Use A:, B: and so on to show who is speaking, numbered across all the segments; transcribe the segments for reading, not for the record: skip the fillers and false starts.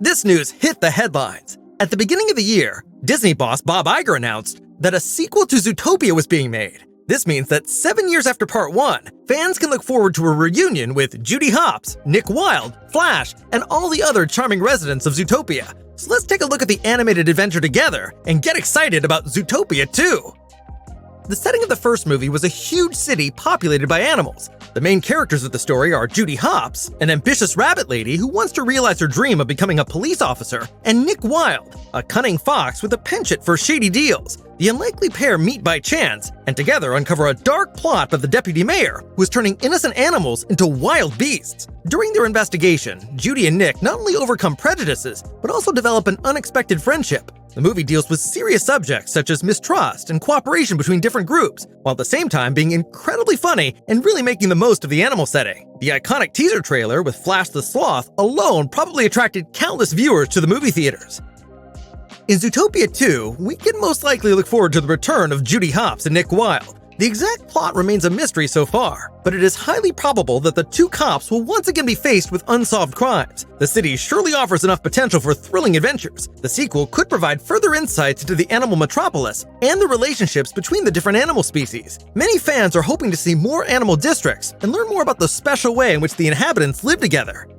A: This news hit the headlines. At the beginning of the year, Disney boss Bob Iger announced that a sequel to Zootopia was being made. This means that 7 years after Part 1, fans can look forward to a reunion with Judy Hopps, Nick Wilde, Flash, and all the other charming residents of Zootopia. So let's take a look at the animated adventure together and get excited about Zootopia 2. The setting of the first movie was a huge city populated by animals. The main characters of the story are Judy Hopps, an ambitious rabbit lady who wants to realize her dream of becoming a police officer, and Nick Wilde, a cunning fox with a penchant for shady deals. The unlikely pair meet by chance, and together uncover a dark plot by the deputy mayor, who is turning innocent animals into wild beasts. During their investigation, Judy and Nick not only overcome prejudices, but also develop an unexpected friendship. The movie deals with serious subjects such as mistrust and cooperation between different groups, while at the same time being incredibly funny and really making the most of the animal setting. The iconic teaser trailer with Flash the Sloth alone probably attracted countless viewers to the movie theaters. In Zootopia 2, we can most likely look forward to the return of Judy Hopps and Nick Wilde. The exact plot remains a mystery so far, but it is highly probable that the two cops will once again be faced with unsolved crimes. The city surely offers enough potential for thrilling adventures. The sequel could provide further insights into the animal metropolis and the relationships between the different animal species. Many fans are hoping to see more animal districts and learn more about the special way in which the inhabitants live together.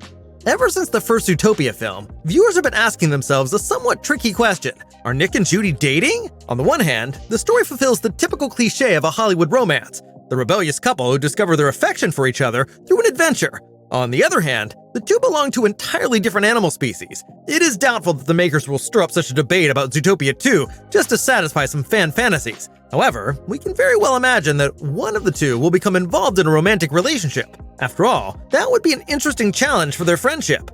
A: Ever since the first Zootopia film, viewers have been asking themselves a somewhat tricky question. Are Nick and Judy dating? On the one hand, the story fulfills the typical cliché of a Hollywood romance, the rebellious couple who discover their affection for each other through an adventure. On the other hand, the two belong to entirely different animal species. It is doubtful that the makers will stir up such a debate about Zootopia 2 just to satisfy some fan fantasies. However, we can very well imagine that one of the two will become involved in a romantic relationship. After all, that would be an interesting challenge for their friendship.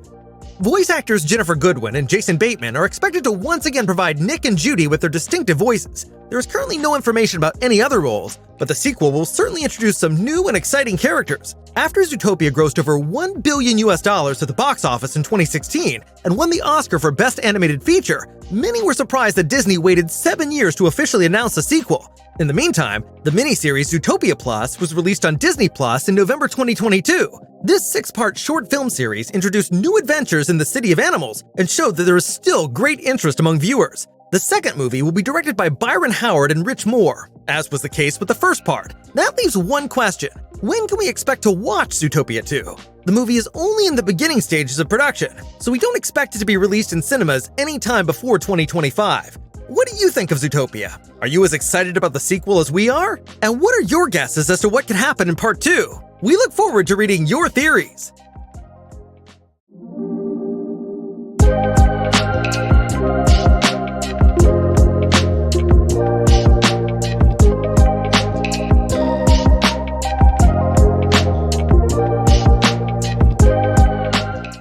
A: Voice actors Jennifer Goodwin and Jason Bateman are expected to once again provide Nick and Judy with their distinctive voices. There is currently no information about any other roles, but the sequel will certainly introduce some new and exciting characters. After Zootopia grossed over $1 billion at the box office in 2016 and won the Oscar for Best Animated Feature, many were surprised that Disney waited 7 years to officially announce the sequel. In the meantime, the miniseries Zootopia Plus was released on Disney Plus in November 2022. This 6-part short film series introduced new adventures in the City of Animals and showed that there is still great interest among viewers. The second movie will be directed by Byron Howard and Rich Moore, as was the case with the first part. That leaves one question: when can we expect to watch Zootopia 2? The movie is only in the beginning stages of production, so we don't expect it to be released in cinemas anytime before 2025. What do you think of Zootopia? Are you as excited about the sequel as we are? And what are your guesses as to what could happen in Part 2? We look forward to reading your theories.